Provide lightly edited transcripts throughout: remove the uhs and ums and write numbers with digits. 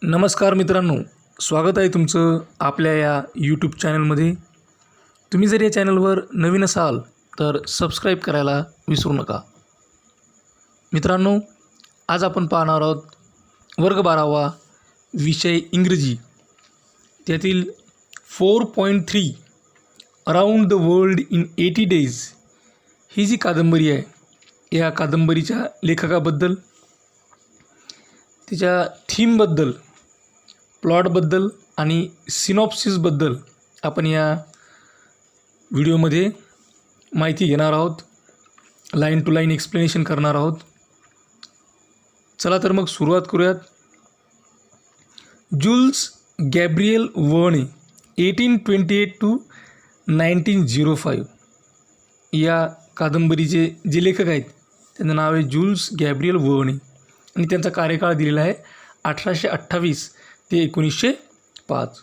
नमस्कार मित्रांनो, स्वागत आहे तुमचं आपल्या या यूट्यूब चॅनलमध्ये. तुम्ही जर या चॅनलवर नवीन असाल तर सबस्क्राईब करायला विसरू नका. मित्रांनो, आज आपण पाहणार आहोत वर्ग 12वा विषय इंग्रजी, त्यातील 4.3 around the world in 80 days ही जी कादंबरी आहे, या कादंबरीच्या लेखकाबद्दल, तिच्या थीमबद्दल, प्लॉटबद्दल आणि सिनॉप्सिसबद्दल आपण या व्हिडिओमध्ये माहिती घेणार आहोत. लाईन टू लाईन एक्सप्लेनेशन करणार आहोत. चला तर मग सुरुवात करूयात. जुल्स गॅब्रिएल व्हर्ने 1828 to 1905 या कादंबरीचे जे लेखक आहेत त्यांचं नाव आहे जुल्स गॅब्रिएल व्हर्ने आणि त्यांचा कार्यकाळ दिलेला आहे 1828 ते 1905.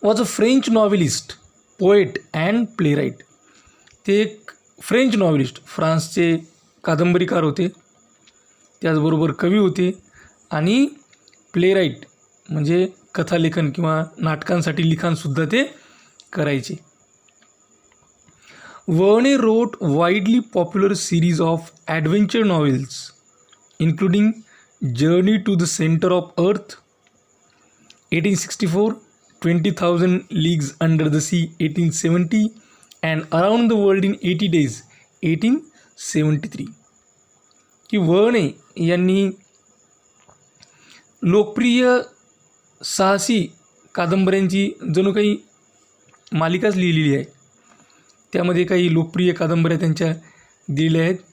Was a French novelist, poet and playwright. ते एक फ्रेंच नॉव्हेलिस्ट, फ्रान्सचे कादंबरीकार होते, त्याचबरोबर कवी होते आणि प्लेराईट म्हणजे कथालेखन किंवा नाटकांसाठी लिखाणसुद्धा ते करायचे. व्हर्ने wrote widely popular series of adventure novels including Journey to the Center of Earth 1864, 20,000 Leagues Under the Sea 1870 and Around the World in 80 Days 1873. की व्हर्ने यांनी लोकप्रिय साहसी कादंबऱ्यांची जणू काही मालिकाच लिहिलेली आहे. त्यामध्ये काही लोकप्रिय कादंबऱ्या त्यांच्या दिलेल्या आहेत.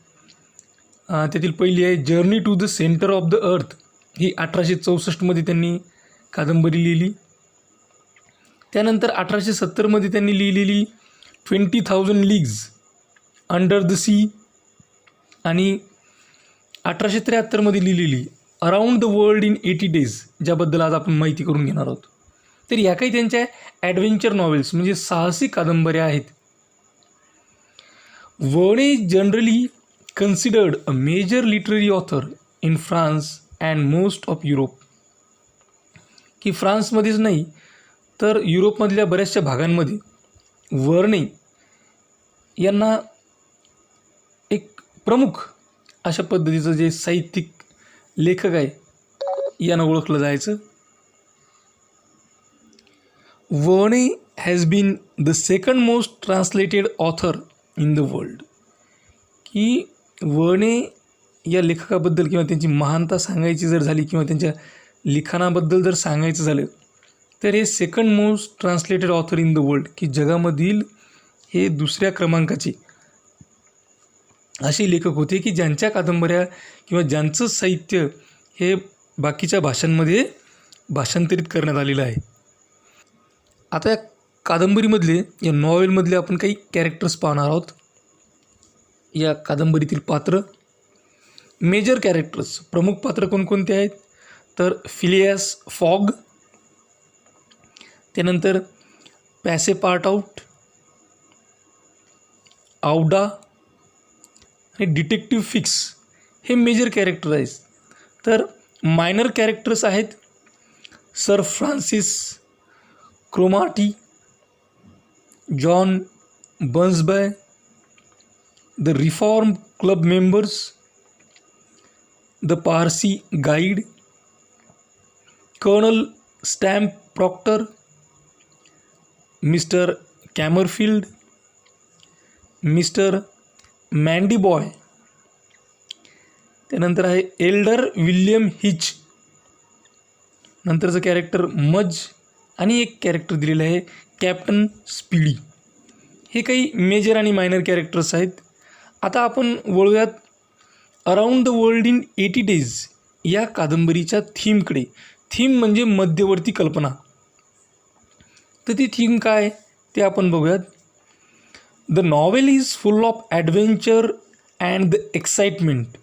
त्यातील पहिली आहे journey to the centre of the earth. ही 1864मध्ये त्यांनी कादंबरी लिहिली. त्यानंतर 1870मध्ये त्यांनी लिहिलेली 20,000 लीग्ज अंडर द सी आणि 1873मध्ये लिहिलेली around the world in 80 days, ज्याबद्दल आज आपण माहिती करून घेणार आहोत. तर या काही त्यांच्या ॲडव्हेंचर नॉवेल्स म्हणजे साहसी कादंबऱ्या आहेत. व्हर्ने generally considered a major literary author in France and most of Europe. की फ्रान्समध्येच नाही तर युरोपमधल्या बऱ्याचशा भागांमध्ये व्हर्ने यांना एक प्रमुख अशा पद्धतीचं जे साहित्यिक लेखक आहे यानं ओळखलं जायचं. Verne has been the second most translated author in the world. की व्हर्ने या लेखकाबद्दल किंवा त्यांची महानता सांगायची जर झाली किंवा त्यांच्या लिखाणाबद्दल जर सांगायचं झालं तर हे second most translated author in the world, की जगामधील हे दुसऱ्या क्रमांकाचे असे लेखक होते की ज्यांच्या कादंबऱ्या किंवा ज्यांचं साहित्य हे बाकीच्या भाषांमध्ये भाषांतरित करण्यात आलेलं आहे. आता या कादंबरीमधले, या नॉवेलमधले आपण काही कॅरेक्टर्स पाहणार आहोत. या कादंबरीतील पात्र, मेजर कॅरेक्टर्स, प्रमुख पात्र कोणकोणते आहेत तर फिलियास फॉग, त्यानंतर पॅसेपार्टआउट, आउडा आणि डिटेक्टिव्ह फिक्स हे मेजर कॅरेक्टर आहेत. तर मायनर कॅरेक्टर्स आहेत sir Francis Cromarty, John Bunsby, the Reform Club members, the Parsi Guide, Colonel Stamp Proctor, Mr. Camerfield, Mr. Mandy Boy. त्यानंतर आहे एल्डर विल्यम हिच, नंतरचं कॅरेक्टर मज आणि एक कॅरेक्टर दिलेलं आहे कॅप्टन स्पीडी. हे काही मेजर आणि मायनर कॅरेक्टर्स आहेत. आता आपण वळूयात around the world in 80 days या कादंबरीच्या थीमकडे. थीम म्हणजे मध्यवर्ती कल्पना. तर ती थीम काय ते आपण बघूयात. The novel is full of adventure and the excitement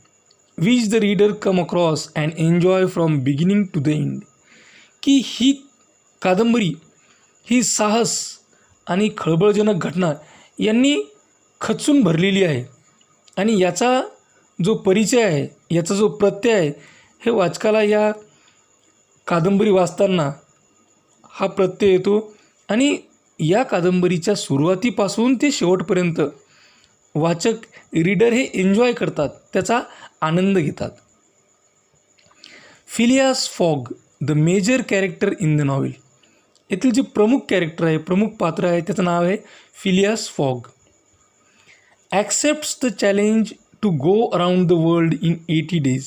which the reader come across and enjoy from beginning to the end. की ही कादंबरी ही साहस आणि खळबळजनक घटना यांनी खचून भरलेली आहे आणि याचा जो परिचय आहे, याचा जो प्रत्यय आहे, हे वाचकाला या कादंबरी वाचताना हा प्रत्यय येतो आणि या कादंबरीच्या सुरुवातीपासून ते शेवटपर्यंत वाचक रीडर हे एन्जॉय करतात, त्याचा आनंद घेतात. Phileas Fogg, the major character in the novel. येथील जे प्रमुख कॅरेक्टर आहे, प्रमुख पात्र आहे, त्याचं नाव आहे Phileas Fogg. Accepts the challenge to go around the world in 80 days.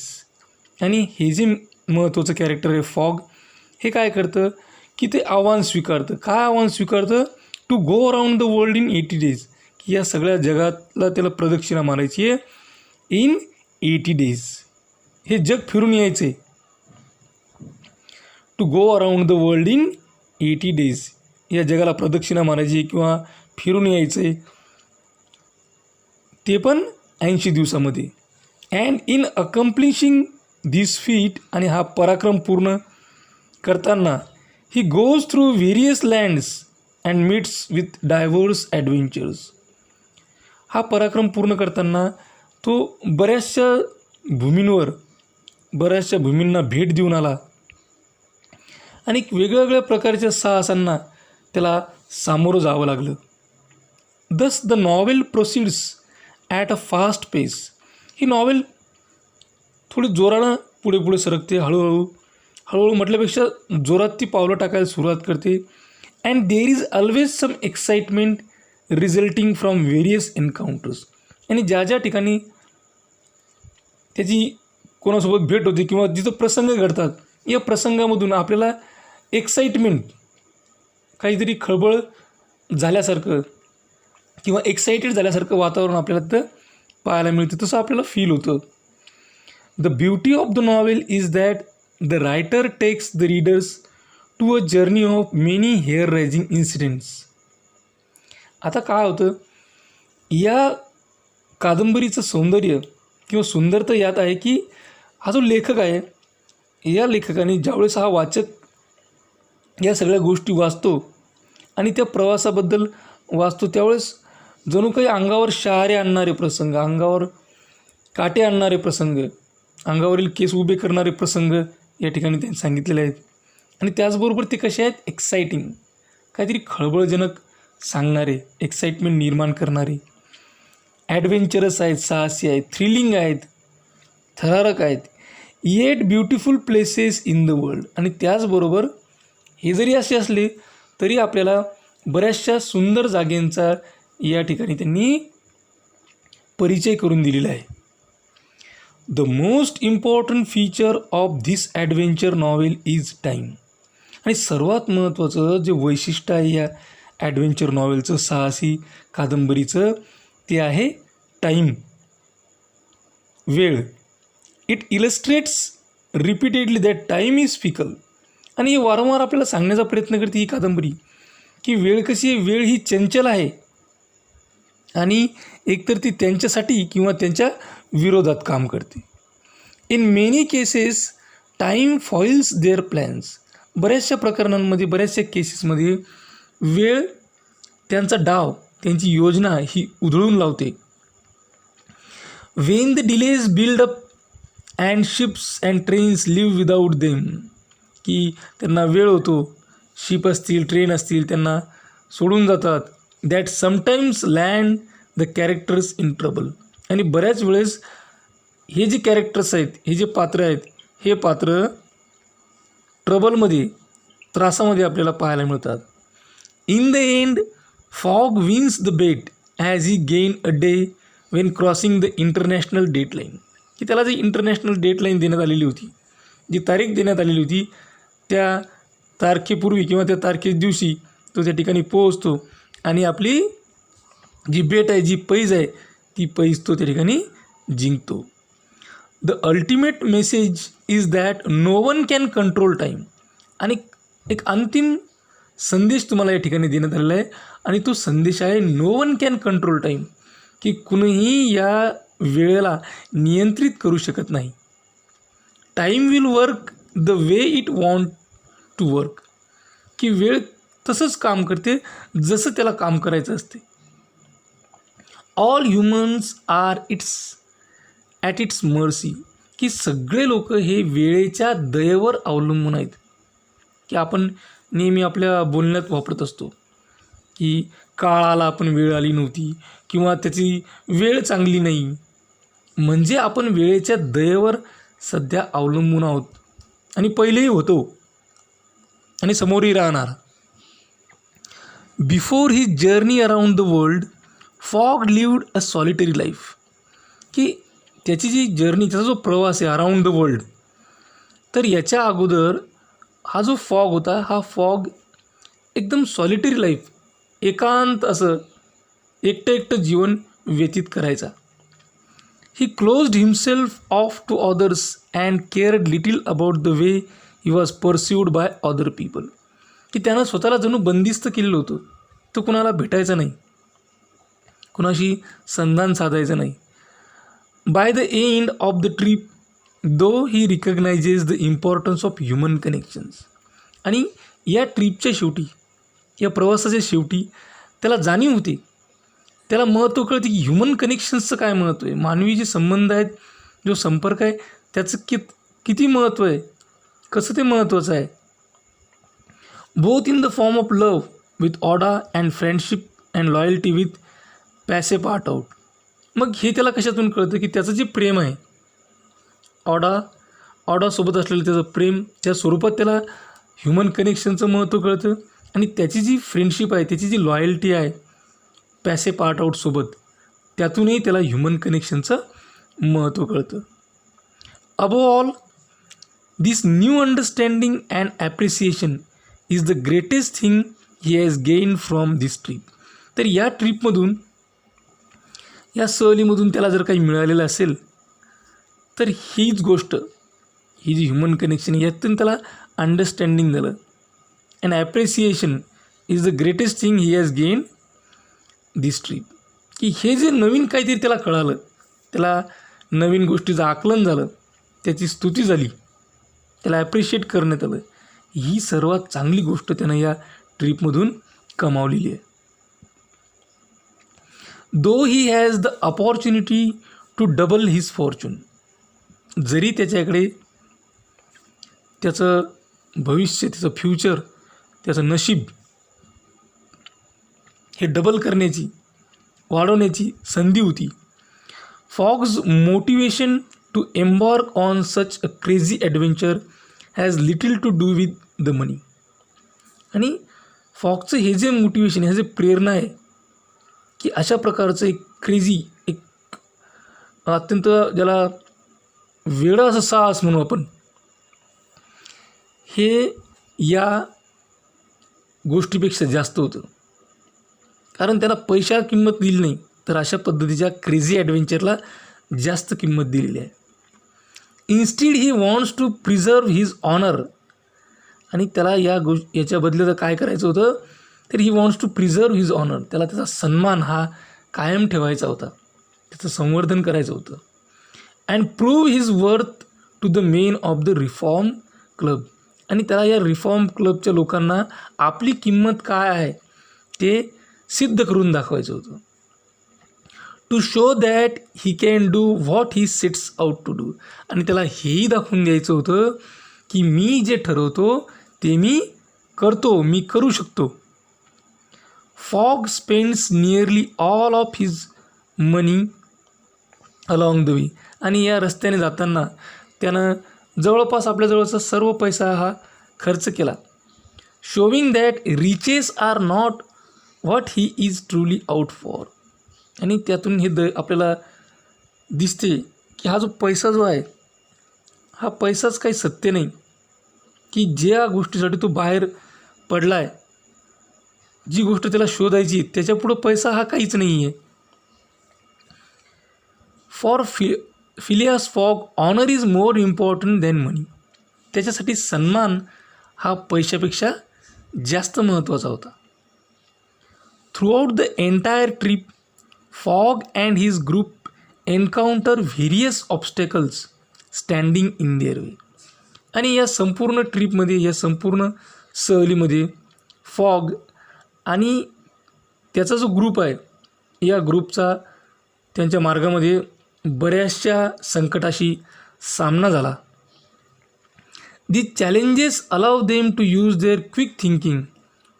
आणि हे जे महत्त्वाचं कॅरेक्टर आहे फॉग, हे काय करतं की ते आव्हान स्वीकारतं. काय आव्हान स्वीकारतं? To go around the world in 80 days, की या सगळ्या जगातला त्याला प्रदक्षिणा मारायची आहे इन 80 days. हे जग फिरून यायचं आहे. To go around the world in 80 days, या जगाला प्रदक्षिणा मारायची किंवा फिरून यायचं आहे, ते पण 80 दिवसामध्ये. And in accomplishing this feat, आणि हा पराक्रम पूर्ण करताना he goes through various lands and meets with diverse adventures. हा पराक्रम पूर्ण करताना तो बऱ्याचशा भूमींना भेट देऊन आला आणि वेगवेगळ्या प्रकारच्या साहसांना त्याला सामोरं जावं लागलं. Thus the novel proceeds at a fast pace. ही नॉवेल थोडी जोरानं पुढे सरकते, हळूहळू म्हटल्यापेक्षा जोरात ती पावलं टाकायला सुरुवात करते. And there is always some excitement resulting from various encounters. आणि ज्या ठिकाणी त्याची कोणासोबत भेट होते किंवा जिथं प्रसंग घडतात, या प्रसंगामधून आपल्याला एक्साइटमेंट, काहीतरी खळबळ झाल्यासारखं किंवा एक्साइटेड झाल्यासारखं वातावरण आपल्याला तिथं पाहायला मिळतं, तसं आपल्याला फील होतं. The beauty of the novel is that the writer takes the readers to a journey of many hair raising incidents. आता काय होतं, या कादंबरीचं सौंदर्य किंवा सुंदरता यात आहे की हा जो लेखक आहे, या लेखकाने ज्यावेळेस हा वाचक या सगळ्या गोष्टी वाचतो आणि त्या प्रवासाबद्दल वाचतो, त्यावेळेस जणू काही अंगावर शहारे आणणारे प्रसंग, अंगावर काटे आणणारे प्रसंग, अंगावरील केस उभे करणारे प्रसंग या ठिकाणी त्यांनी सांगितलेले आहेत. आणि त्याचबरोबर ते कसे आहेत, एक्साइटिंग, काहीतरी खळबळजनक सांगणारे, एक्साइटमेंट निर्माण करणारे, ॲडव्हेंचरस आहेत, साहसी आहेत, थ्रिलिंग आहेत, थरारक आहेत. Eight beautiful places in the world. आणि त्याचबरोबर हे जरी असे असले तरी आपल्याला बऱ्याचशा सुंदर जागेंचा या ठिकाणी त्यांनी परिचय करून दिलेला आहे. The most important feature of this adventure novel is time. आणि सर्वात महत्त्वाचं जे वैशिष्ट्य आहे या ॲडव्हेंचर नॉवेलचं, साहसी कादंबरीचं, ते आहे टाईम, वेळ. It illustrates repeatedly that time is fickle. आणि हे वारंवार आपल्याला सांगण्याचा प्रयत्न करते ही कादंबरी की वेळ कशी आहे, वेळ ही चंचल आहे आणि एकतर ती त्यांच्यासाठी किंवा त्यांच्या विरोधात काम करते. In many cases time foils their plans. बऱ्याचशा प्रकरणांमध्ये, बऱ्याचशा केसेसमध्ये वेळ त्यांचा डाव, त्यांची योजना ही उधळून लावते. When the delays build up and ships and trains leave without them. की त्यांना वेळ होतो, शिप असतील, ट्रेन असतील, त्यांना सोडून जातात. That sometimes land the characters in trouble. आणि बऱ्याच वेळेस हे जे कॅरेक्टर्स आहेत, हे जे पात्र आहेत, हे पात्र ट्रबलमध्ये, त्रासामध्ये आपल्याला पाहायला मिळतात. In the end Fogg wins the bet as he gain a day when crossing the international dateline. की त्याला जी इंटरनॅशनल डेटलाईन देण्यात आलेली होती, जी तारीख देण्यात आलेली होती, त्या तारखेपूर्वी किंवा त्या तारखे दिवशी तो त्या ठिकाणी पोहोचतो आणि आपली जी बेट आहे, जी पैज आहे, ती पैज तो त्या ठिकाणी जिंकतो. The ultimate message is that no one can control time. आणि एक अंतिम संदेश तुम्हाला या ठिकाणी देण्यात आलेला आहे आणि तो संदेश आहे no one can control time. की कुणीही या वेळेला नियंत्रित करू शकत नाही. Time will work the way it want to work. की वेळ तसंच काम करते जसं त्याला काम करायचं असते. All humans are at its mercy. की सगळे लोक हे वेळेच्या दयेवर अवलंबून आहेत. की आपण नेहमी आपल्या बोलण्यात वापरत असतो की काळ आला पण वेळ आली नव्हती, किंवा त्याची वेळ चांगली नाही. म्हणजे आपण वेळेच्या दयेवर सध्या अवलंबून आहोत, आणि पहिलेही होतो आणि समोरही राहणार. Before he journey around the world, fog lived a solitary life. की त्याची जी जर्नी, त्याचा जो प्रवास आहे अराउंड द वर्ल्ड, तर याच्या अगोदर हा जो फॉग होता, हा फॉग एकदम सॉलिटरी लाईफ, एकांत असं एकटं एकटं जीवन व्यतीत करायचा. He closed himself off to others and cared little about the way he was perceived by other people. की त्यानं स्वतःला जणू बंदिस्त केलेलं होतं. तो कुणाला भेटायचं नाही, कुणाशी संधान साधायचं नाही. By the end of the trip though he recognises the importance of human connections. आणि या ट्रिपच्या शेवटी, या प्रवासाच्या शेवटी त्याला जाणीव होती, त्याला महत्त्व कळते की ह्युमन कनेक्शन्सचं काय महत्त्व आहे, मानवी जे संबंध आहेत, जो संपर्क आहे, त्याचं किती महत्त्व आहे, कसं ते महत्त्वाचं आहे. Both in the form of love with Aouda and friendship and loyalty with Passepartout. मग हे त्याला कशातून कळतं की त्याचं जे प्रेम आहे, ऑडासोबत असलेलं त्याचं प्रेम, त्या स्वरूपात त्याला ह्युमन कनेक्शनचं महत्त्व कळतं. आणि त्याची जी फ्रेंडशिप आहे, त्याची जी लॉयल्टी आहे पॅसे पार्ट आउटसोबत, त्यातूनही त्याला ह्युमन कनेक्शनचं महत्त्व कळतं. Above all, this new understanding and appreciation is the greatest thing he has gain from this trip. तर या ट्रिपमधून, या सहलीमधून त्याला जर काही मिळालेलं असेल तर हीच गोष्ट, ही जी ह्युमन कनेक्शन, यातून त्याला अंडरस्टँडिंग झालं. And appreciation is the greatest thing he has gain this trip. की हे जे नवीन काहीतरी त्याला कळालं, त्याला नवीन गोष्टीचं आकलन झालं, त्याची स्तुती झाली, त्याला ॲप्रिशिएट करण्यात आलं, ही सर्वात चांगली गोष्ट त्यानं या ट्रिपमधून कमावलेली आहे. Though he has the opportunity to double his fortune. जरी त्याच्याकडे त्याचं भविष्य, त्याचं फ्युचर, त्याचं नशीब हे डबल करण्याची, वाढवण्याची संधी होती. Fogg's motivation to embark on such a crazy adventure has little to do with the money. आणि फॉगचं हे जे मोटिवेशन, हे जे प्रेरणा आहे की अशा प्रकारचं एक क्रेझी, एक अत्यंत ज्याला वेडं असं साहस म्हणू आपण, हे या गोष्टीपेक्षा जास्त होतं. कारण त्याला पैशाला किंमत दिली नाही, तर अशा पद्धतीच्या क्रेझी ॲडव्हेंचरला जास्त किंमत दिलेली आहे. Instead he wants to preserve his honour. आणि त्याला याच्या बदल्यात काय करायचं होतं, तर he wants to preserve his honour. त्याला त्याचा सन्मान हा कायम ठेवायचा होता, त्याचं संवर्धन करायचं होतं. And prove his worth to the men of the Reform Club. आणि त्याला या रिफॉर्म क्लबच्या लोकांना आपली किंमत काय आहे ते सिद्ध करून दाखवायचं होतं. To show that he can do what he sets out to do. आणि त्याला हेही दाखवून द्यायचं होतं की मी जे ठरवतो ते मी करतो, मी करू शकतो. Fog spends nearly all of his money along the way. आणि या रस्त्याने जाताना त्यानं जवळपास आपल्याजवळचा सर्व पैसा हा खर्च केला. Showing that riches are not what he is truly out for. आणि त्यातून हे आपल्याला दिसते की हा जो पैसा जो आहे, हा पैसाच काही सत्य नाही, की ज्या गोष्टीसाठी तो बाहेर पडला आहे, जी गोष्ट त्याला शोधायची, त्याच्यापुढं पैसा हा काहीच नाही आहे. For Phileas Fogg honour is more important than money. त्याच्यासाठी सन्मान हा पैशापेक्षा जास्त महत्त्वाचा होता. Throughout the entire trip Fogg and his group encounter various obstacles standing in their way. आणि या संपूर्ण ट्रिपमध्ये, या संपूर्ण सहलीमध्ये फॉग आणि त्याचा जो ग्रुप आहे, या ग्रुपचा त्यांच्या मार्गामध्ये बऱ्याचशा संकटाशी सामना झाला. These challenges allow them to use their quick thinking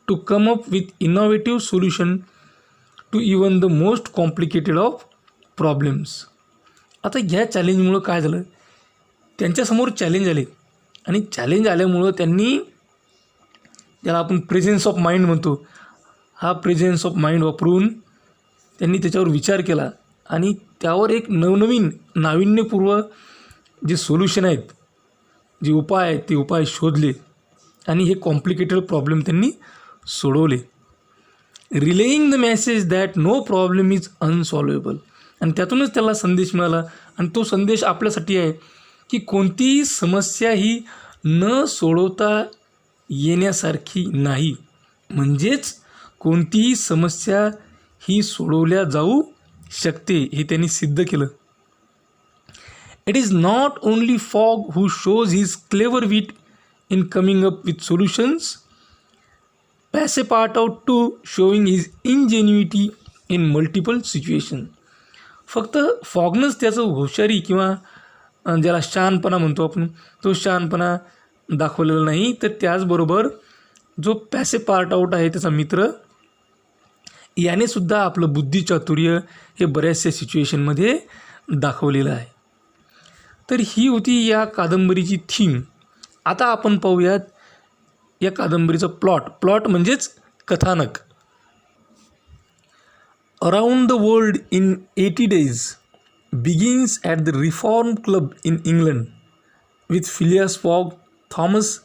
to come up with innovative solution to even the most complicated of problems. आता ह्या चॅलेंजमुळं काय झालं, त्यांच्यासमोर चॅलेंज आले आणि चॅलेंज आल्यामुळं त्यांनी, ज्याला आपण प्रेझेन्स ऑफ माइंड म्हणतो, हा प्रेझेन्स ऑफ माइंड वापरून त्यांनी त्याच्यावर विचार केला आणि त्यावर एक नवनवीन नाविन्यपूर्व जे सोल्युशन आहेत, जे उपाय आहेत, ते उपाय शोधले आणि हे कॉम्प्लिकेटेड प्रॉब्लेम त्यांनी सोडवले. Relaying the message that no problem is unsolvable. आणि त्यातूनच त्याला संदेश मिळाला आणि तो संदेश आपल्यासाठी आहे की कोणतीही समस्या ही न सोडवता येण्यासारखी नाही. म्हणजेच कोणतीही समस्या ही सोडवल्या जाऊ शकते, हे त्यांनी सिद्ध केलं. It is not only Fogg who shows his clever wit in coming up with solutions. Passepartout too showing his ingenuity in multiple situation. फक्त फॉगनंच त्याचं हुशारी किंवा ज्याला शहाणपणा म्हणतो आपण, तो शहाणपणा दाखवलेला नाही, तर त्याचबरोबर जो पॅसे पार्ट आउट आहे त्याचा मित्र, यानेसुद्धा आपलं बुद्धिचातुर्य हे बऱ्याचशा सिच्युएशनमध्ये दाखवलेलं आहे. तर ही होती या कादंबरीची थीम. आता आपण पाहूयात या कादंबरीचं प्लॉट म्हणजेच कथानक. Around the world in 80 days begins at the Reform Club in England with Phileas Fogg, Thomas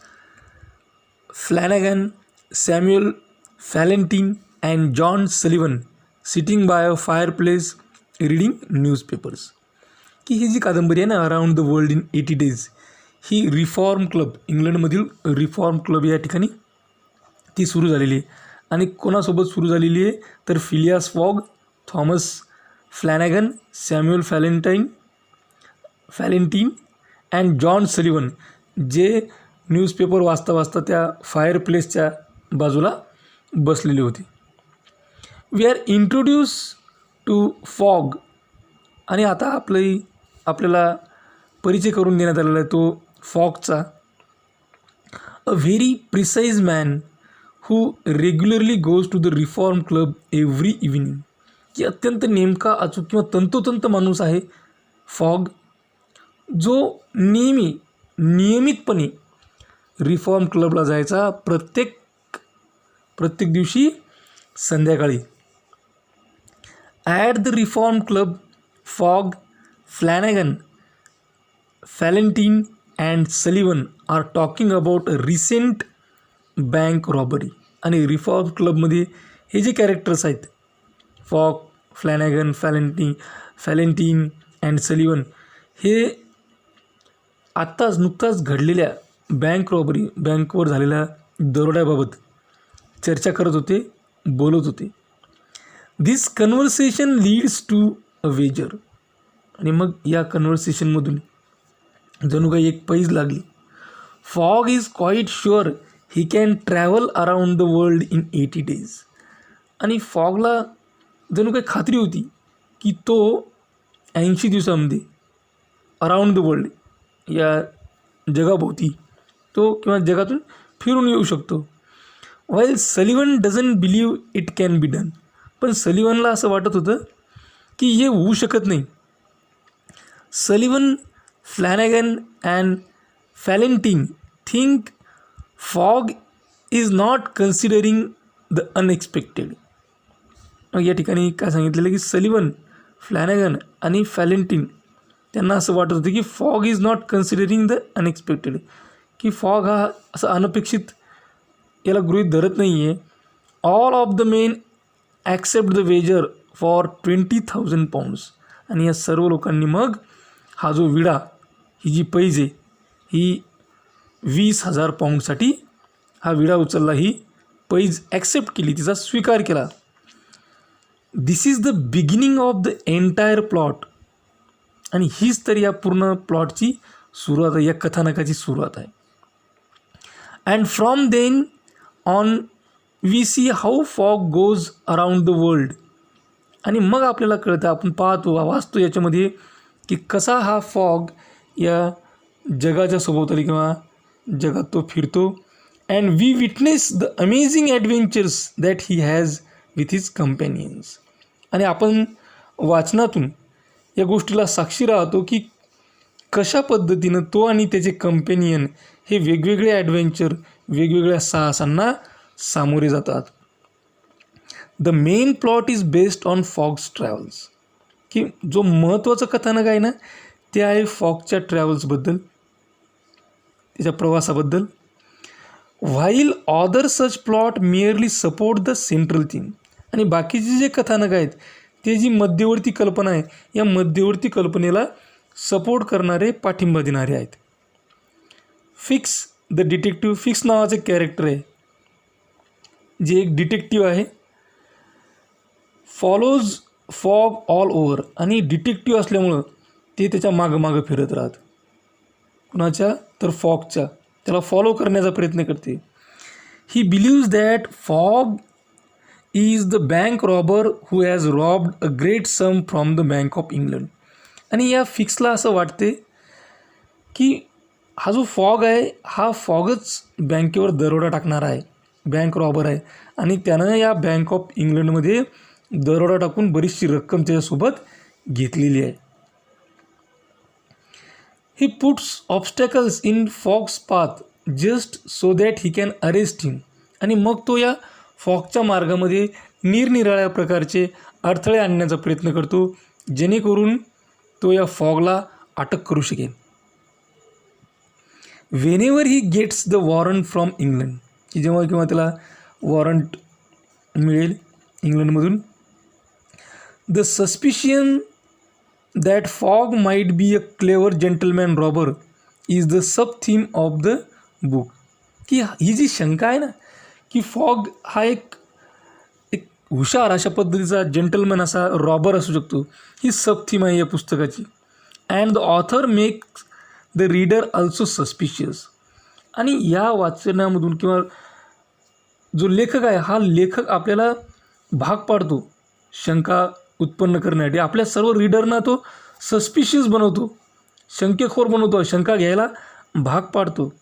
Flanagan, Samuel Fallentin and John Sullivan sitting by a fireplace reading newspapers. की ही जी कादंबरी आहे ना, around the world in 80 days, he reform club, इंग्लंडमधील reform club या ठिकाणी ती सुरू झालेली आहे. आणि कोणासोबत सुरू झालेली आहे तर Phileas Fogg, Thomas Flanagan, Samuel Fallentin and John Sullivan, जे न्यूजपेपर वाचता वाचता त्या फायरप्लेसच्या बाजूला बसलेले होते. We are introduce to Fogg. आणि आता आपल्याला परिचय करून देण्यात आलेला आहे तो फॉगचा. A very precise man who regularly goes to the Reform Club every evening. की अत्यंत नेमका, अचूक किंवा तंतोतंत माणूस आहे फॉग, जो नियमितपणे रिफॉर्म क्लबला जायचा प्रत्येक दिवशी संध्याकाळी. At the Reform Club Fogg, Flanagan, Fallentin and Sullivan are talking about a recent bank robbery. आणि रिफॉर्म क्लबमध्ये हे जे कॅरेक्टर्स आहेत, Fogg, Flanagan, Fallentin and Sullivan, हे नुकताच घडलेल्या बँकवर झालेल्या दरोड्याबाबत चर्चा करत होते, बोलत होते. This conversation leads to a wager. आणि मग या कन्व्हर्सेशनमधून जणू काही एक पैज लागली. Fogg is quite sure he can travel around the world in 80 days. आणि फॉगला जणू काही खात्री होती की तो 80 दिवसामध्ये अराउंड द वर्ल्ड, या जगाभोवती तो किंवा जगातून फिरून येऊ शकतो. While Sullivan doesn't believe it can be done. पण सलिवनला असं वाटत होतं की हे होऊ शकत नाही. Sullivan, Flanagan and Fallentin think Fogg is not considering the unexpected. या ठिकाणी काय सांगितलेलं की सलिवन, फ्लॅनॅगन आणि फॅलेंटीन त्यांना असं वाटत होतं की Fogg is not considering the unexpected, की फॉग हा असं अनपेक्षित याला गृहीत धरत नाही आहे. All of the men accept the wager for 20,000 pounds. आणि या सर्व लोकांनी मग हा जो विडा, ही जी पैज आहे, ही 20,000 poundsसाठी हा विडा उचलला, ही पैज ॲक्सेप्ट केली, तिचा स्वीकार केला. This is the beginning of the entire plot. आणि हीच तर या पूर्ण प्लॉटची सुरुवात आहे, या कथानकाची सुरुवात आहे. And from then on we see how Fogg goes around the world. आणि मग आपल्याला कळतं, आपण पाहतो, वाचतो याच्यामध्ये की कसा हा फॉग या जगाच्या सभोवताली किंवा जगात तो फिरतो. And we witness the amazing adventures that he has with his companions. आणि आपण वाचनातून या गोष्टीला साक्षी राहतो की कशा पद्धतीनं तो आणि त्याचे कंपॅनियन हे वेगवेगळे ॲडव्हेंचर, वेगवेगळ्या साहसांना सामोरे जातात. The main plot is based on fogs travels. की जो महत्त्वाचं कथानक आहे ना ते आहे फॉगच्या ट्रॅव्हल्सबद्दल, त्याच्या प्रवासाबद्दल. While other such plot merely support the central theme. आणि बाकीचे जे कथानक आहेत ते जी मध्यवर्ती कल्पना आहे या मध्यवर्ती कल्पनेला सपोर्ट करणारे, पाठिंबा देणारे आहेत. Fix the detective. फिक्स नावाचं कॅरेक्टर आहे जे एक डिटेक्टिव्ह आहे. Follows fog all over. आणि डिटेक्टिव्ह असल्यामुळं ते त्याच्या मागं फिरत राहत. कुणाच्या? तर फॉगच्या. त्याला फॉलो करण्याचा प्रयत्न करते. He believes that Fogg is the bank robber who has robbed a great sum from the Bank of England. आणि या फिक्सला असं वाटते की हा जो फॉग आहे हा फॉगच बँकेवर दरोडा टाकणारा आहे, बँक रॉबर आहे. आणि त्यानं या बँक ऑफ इंग्लंडमध्ये दरोडा टाकून बरीचशी रक्कम त्याच्यासोबत घेतलेली आहे. He puts obstacles in Fogg's path just so that he can arrest him. आणि मग तो या फॉगच्या मार्गामध्ये निरनिराळ्या प्रकारचे अडथळे आणण्याचा प्रयत्न करतो जेणेकरून तो या फॉगला अटक करू शकेल. Whenever he gets the warrant from England. की जेव्हा किंवा त्याला वॉरंट मिळेल इंग्लंडमधून. The suspicion that Fogg might be a clever gentleman robber is the sub theme of the book. की ही जी शंका आहे ना की फॉग हा एक हुशार अशा पद्धतीचा जेंटलमॅन असा रॉबर असू शकतो, ही सब थीम आहे या पुस्तकाची. And the author makes the reader also suspicious. आणि या वाचनामधून किंवा जो लेखक आहे हा लेखक आपल्याला भाग पाडतो शंका उत्पन्न करण्यासाठी. आपल्या सर्व रीडरना तो सस्पिशियस बनवतो, शंकेखोर बनवतो, शंका घ्यायला भाग पाडतो.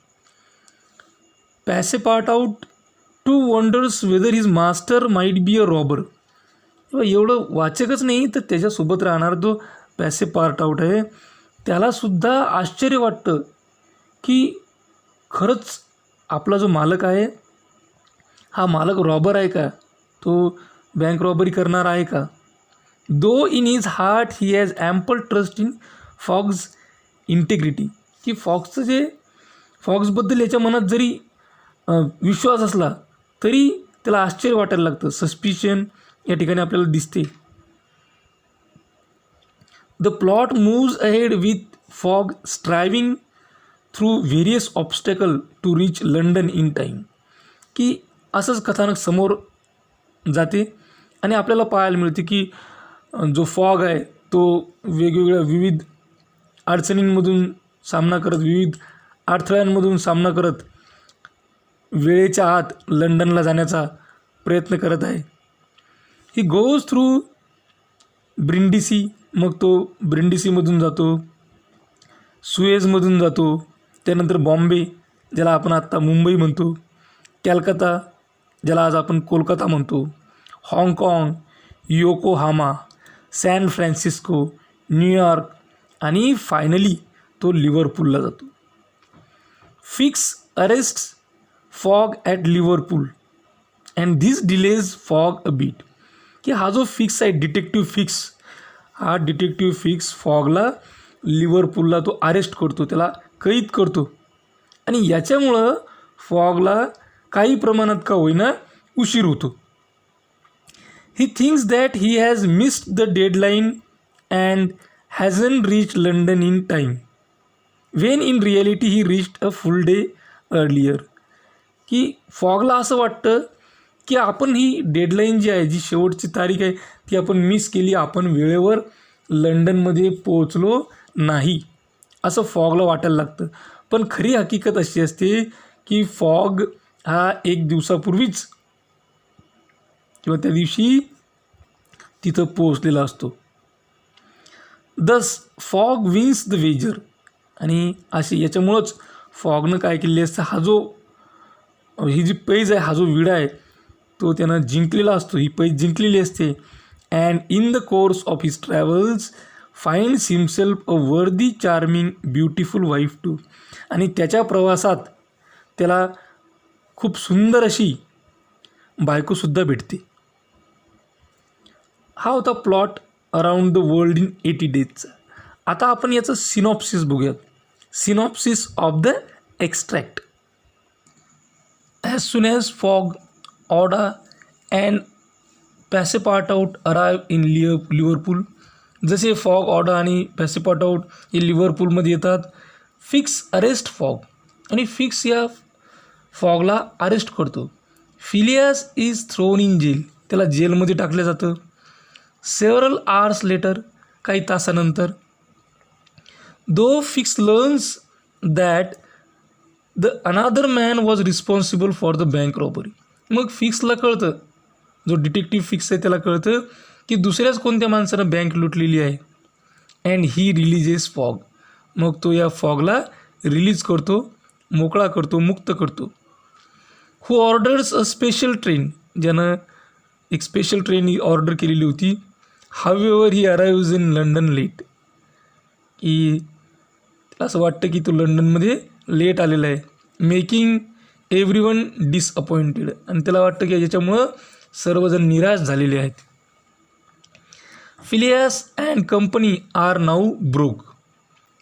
Passepartout too wonders whether his master might be a robber. एवढं वाचकच नाही तर त्याच्यासोबत राहणार जो पॅसे पार्ट आउट आहे त्यालासुद्धा आश्चर्य वाटतं की खरंच आपला जो मालक आहे हा मालक रॉबर आहे का, तो बँक रॉबरी करणार आहे का. Though in his heart he has ample trust in Fogg's integrity. की फॉग्सबद्दल याच्या मनात जरी विश्वास असला तरी त्याला आश्चर्य वाटायला लागतं. सस्पिशन या ठिकाणी आपल्याला दिसते. The plot moves ahead with Fogg striving through various obstacle to reach London in time. की असंच कथानक समोर जाते आणि आपल्याला पाहायला मिळते की जो फॉग आहे तो वेगवेगळ्या विविध अडचणींमधून सामना करत, विविध अडथळ्यांमधून सामना करत वेळेच्या आत लंडनला जाण्याचा प्रयत्न करत आहे. He goes through Brindisi. मग तो ब्रिंडिसीमधून जातो, सुएझमधून जातो, त्यानंतर बॉम्बे ज्याला आपण आत्ता मुंबई म्हणतो, कॅलकत्ता ज्याला आज आपण कोलकाता म्हणतो, हाँगकाँग, योकोहामा, सॅन फ्रान्सिस्को, न्यूयॉर्क आणि फायनली तो लिव्हरपूलला जातो. Fix arrests Fogg at Liverpool and this delays Fogg a beat. की हा जो फिक्स आहे डिटेक्टिव्ह फिक्स, हा डिटेक्टिव्ह फिक्स फॉगला लिव्हरपूलला तो अरेस्ट करतो, त्याला कैद करतो. आणि याच्यामुळं फॉगला काही प्रमाणात का होईना उशीर होतो. He thinks that he has missed the deadline and hasn't reached London in time when in reality he reached a full day earlier. की फॉगला असं वाटतं की आपण ही डेडलाईन जी आहे, जी शेवटची तारीख आहे ती आपण मिस केली, आपण वेळेवर लंडनमध्ये पोहोचलो नाही असं फॉगला वाटायला लागतं. पण खरी हकीकत अशी असते की फॉग हा एक दिवसापूर्वीच किंवा त्या दिवशी तिथं पोहोचलेला असतो. दस फॉग विन्स द वेजर. आणि असे याच्यामुळंच फॉगनं काय केलेली असतं, ही जी पैज आहे, हा जो विडा आहे तो त्यानं जिंकलेला असतो, ही पैज जिंकलेली असते. And in the course of his travels finds himself a वर्दी चार्मिंग ब्युटिफुल वाईफ टू. आणि त्याच्या प्रवासात त्याला खूप सुंदर अशी बायकोसुद्धा भेटते. हा होता plot around the world in 80 डेजचा. आता आपण याचं सिनॉप्सिस बघूयात. Synopsis of the extract. As soon as Fogg, Aouda and Passepartout arrive in Liverpool. जसे फॉग, ऑडा आणि पॅसेपार्टाउट हे लिव्हरपूलमध्ये येतात. फिक्स अरेस्ट फॉग, आणि फिक्स या फॉगला अरेस्ट करतो. Phileas is thrown in jail, त्याला जेलमध्ये टाकलं जातं. सेव्हरल आवर्स लेटर, काही तासानंतर, though Fix learns that the another man was responsible for the bank robbery. मग फिक्सला कळतं, जो डिटेक्टिव्ह फिक्स आहे त्याला कळतं की दुसऱ्याच कोणत्या माणसानं बँक लुटलेली आहे. अँड ही रिलीजेस फॉग, मग तो या फॉगला रिलीज करतो, मोकळा करतो, मुक्त करतो. Who orders a special train, ज्यानं एक स्पेशल ट्रेन ऑर्डर केलेली होती. However he arrives in London late, की असं वाटतं की तो लंडनमध्ये लेट आलेला आहे. मेकिंग एव्हरीवन डिसअपॉइंटेड, आणि त्याला वाटतं की याच्यामुळं सर्वजण निराश झालेले आहेत. Phileas and company are now broke,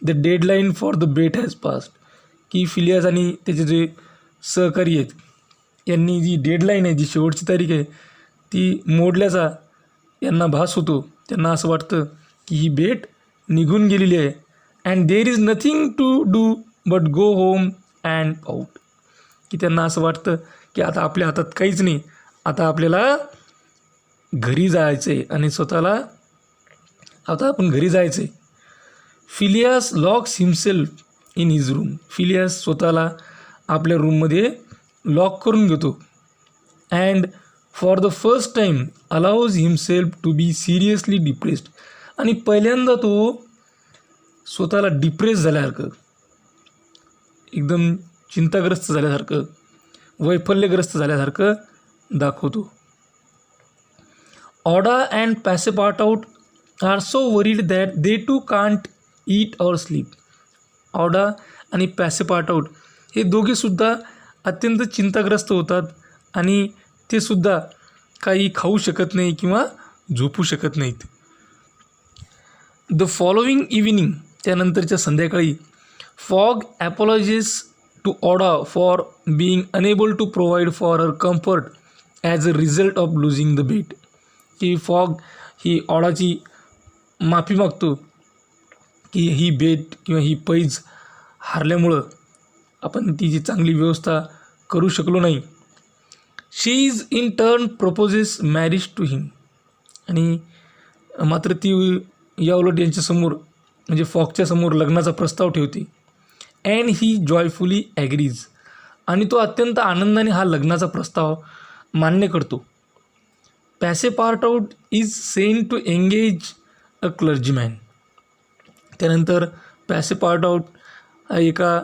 the deadline for the bet has passed, की फिलियास आणि त्याचे जे सहकारी आहेत यांनी जी डेडलाईन आहे, जी शेवटची तारीख आहे, ती मोडल्याचा यांना भास होतो. त्यांना असं वाटतं की ही बेट निघून गेलेली आहे. And there is nothing to do but go home and out, की त्यांना असं वाटतं की आता आपल्या हातात काहीच नाही, आता आपल्याला घरी जायचं आहे आणि स्वतःला आता आपण घरी जायचं आहे. Phileas locks himself in his room, Phileas स्वतःला आपल्या रूममध्ये लॉक करून घेतो. And for the first time allows himself to be seriously depressed, आणि पहिल्यांदा तो स्वतःला डिप्रेस झाल्यासारखं, एकदम चिंताग्रस्त झाल्यासारखं, वैफल्यग्रस्त झाल्यासारखं दाखवतो. Aouda and Passepartout are so worried that they too can't eat or sleep. Aouda आणि पॅसेपार्टाउट हे दोघेसुद्धा अत्यंत चिंताग्रस्त होतात आणि ते सुद्धा काही खाऊ शकत नाही किंवा झोपू शकत नाहीत. द फॉलोइंग इव्हिनिंग, त्यानंतरच्या संध्याकाळी, Fogg apologises to Aouda for being unable to provide for her comfort as a result of losing the bet, की फॉग ही ऑडाची माफी मागतो की ही बेट किंवा ही पैज हारल्यामुळं आपण ती जी चांगली व्यवस्था करू शकलो नाही. She is in turn proposes marriage to him, आणि मात्र ती याउलट यांच्यासमोर म्हणजे फॉगच्या समोर लग्नाचा प्रस्ताव ठेवते. अँड ही जॉयफुली ॲग्रीज, आणि तो अत्यंत आनंदाने हा लग्नाचा प्रस्ताव मान्य करतो. पॅसेपार्टाउट इज सेंट टू एंगेज अ क्लर्जीमॅन, त्यानंतर पॅसेपार्टाउट हा एका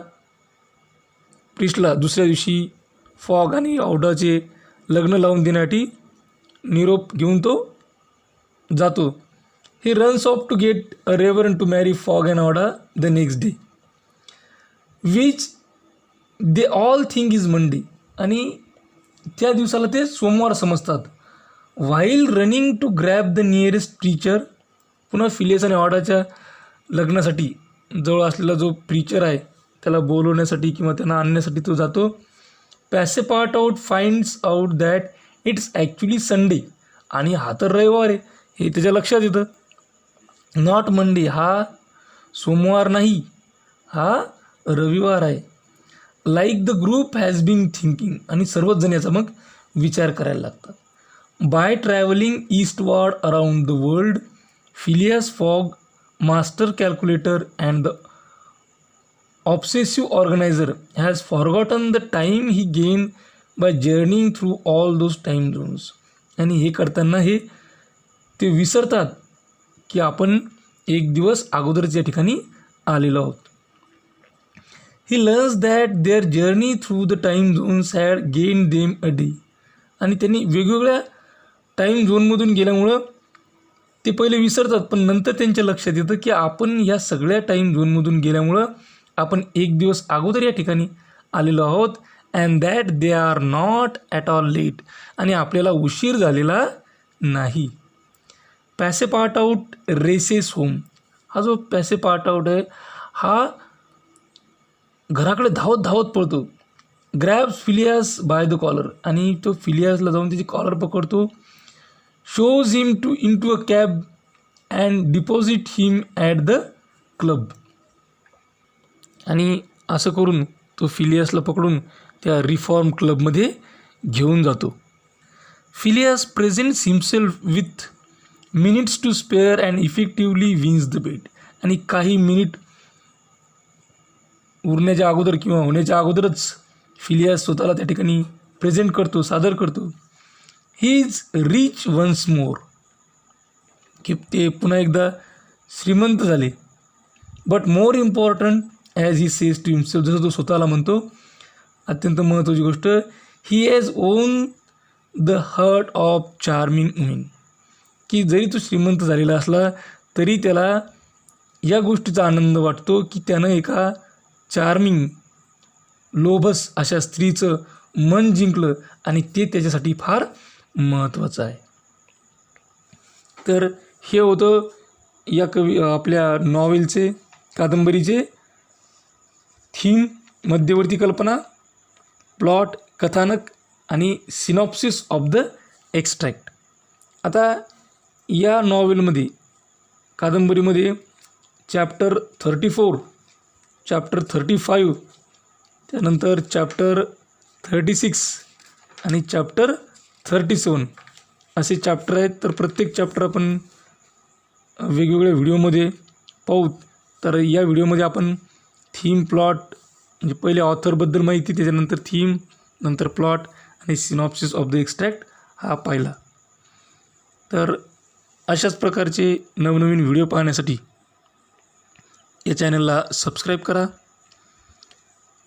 प्रिस्टला दुसऱ्या दिवशी फॉग आणि ऑडाचे लग्न लावून देण्यासाठी निरोप घेऊन तो जातो. He runs off to get a reverend to marry Fogg and Aouda the next day, which they all think is Monday, आणि त्या दिवसाला ते सोमवार समजतात. While running to grab the nearest preacher, पुन्हा फिलियास आणि ऑडाच्या लग्नासाठी जवळ असलेला जो प्रीचर आहे त्याला बोलवण्यासाठी किंवा त्यांना आणण्यासाठी तो जातो. Passepartout finds out that it's actually Sunday, आणि हा तर रविवार आहे हे त्याच्या लक्षात येतं. नॉट मंडे, हा सोमवार नाही, हा रविवार आहे. Like the group has been thinking, आणि सर्वच जण याचा मग विचार करायला लागतात. By travelling eastward around the world, Phileas Fogg, master calculator and the obsessive organiser has forgotten the time he gain by journeying through all those time zones, आणि हे करताना ते विसरतात की आपण एक दिवस अगोदरच या ठिकाणी आलेलो आहोत. He learns that their journey through the time zones had gain them a day. आणि त्यांनी वेगवेगळ्या टाईम झोनमधून गेल्यामुळं ते पहिले विसरतात, पण नंतर त्यांच्या लक्षात येतं की आपण या सगळ्या टाईम झोनमधून गेल्यामुळं आपण एक दिवस अगोदर या ठिकाणी आलेलो आहोत. And that they are not at all let. आणि आपल्याला उशीर झालेला नाही. पॅसे पार्ट आऊट रेसेस होम. हा जो पॅसे पार्ट आऊट आहे हा घराकडे धावत धावत पळतो. Grabs Phileas by the collar. आणि तो फिलियासला जाऊन त्याची कॉलर पकडतो. Shoves him into a cab and deposit him at the club. आणि असं करून तो फिलियासला पकडून त्या रिफॉर्म क्लबमध्ये घेऊन जातो. Phileas presents himself with minutes to spare and effectively wins the bet. आणि काही मिनिट उरण्याच्या अगोदर किंवा होण्याच्या अगोदरच फिलियास स्वतःला त्या ठिकाणी प्रेझेंट करतो, सादर करतो. He is rich once more. की ते पुन्हा एकदा श्रीमंत झाले. But more important as he says to himself. जसं तो स्वतःला म्हणतो, अत्यंत महत्त्वाची गोष्ट, he has won the heart of charming women. की जरी तो श्रीमंत झालेला असला तरी त्याला या गोष्टीचा आनंद वाटतो की त्यानं एका चार्मिंग, लोभस अशा स्त्रीचं मन जिंकलं आणि ते त्याच्यासाठी फार महत्त्वाचं आहे. तर हे होतं या आपल्या नॉवेलचे, कादंबरीचे थीम, मध्यवर्ती कल्पना, प्लॉट, कथानक आणि सिनॉप्सिस ऑफ द एक्स्ट्रॅक्ट. आता या नॉवेलमध्ये, कादंबरीमध्ये चॅप्टर 34, चॅप्टर 35, त्यानंतर चॅप्टर 36 आणि चॅप्टर 37 असे चॅप्टर आहेत. तर प्रत्येक चॅप्टर आपण वेगवेगळ्या व्हिडिओमध्ये पाहू. तर या व्हिडिओमध्ये आपण थीम, प्लॉट, म्हणजे पहिले ऑथरबद्दल माहिती, त्याच्यानंतर थीम, नंतर प्लॉट आणि सिनॉप्सिस ऑफ द एक्स्ट्रॅक्ट हा पाहिला. तर अशाच प्रकारचे नवनवीन व्हिडिओ पाहण्यासाठी या चॅनलला सबस्क्राईब करा.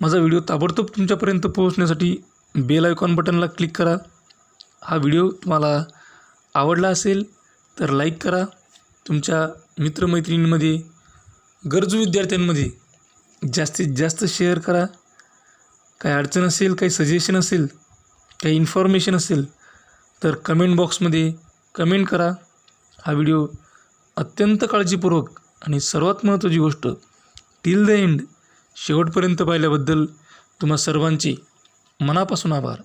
माझा व्हिडिओ ताबडतोब तुमच्यापर्यंत पोहोचण्यासाठी बेल आयकॉन बटनला क्लिक करा. हा व्हिडिओ तुम्हाला आवडला असेल तर लाईक करा. तुमच्या मित्रमैत्रिणींमध्ये, गरजू विद्यार्थ्यांमध्ये जास्तीत जास्त शेअर करा. काही अडचण असेल, काही सजेशन असेल, काही इन्फॉर्मेशन असेल तर कमेंट बॉक्समध्ये कमेंट करा. हा व्हिडिओ अत्यंत काळजीपूर्वक आणि सर्वात महत्त्वाची गोष्ट टिल द एंड, शेवटपर्यंत पाहिल्याबद्दल तुम्हा सर्वांचे मनापासून आभार.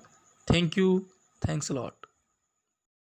थँक्यू. Thanks a lot.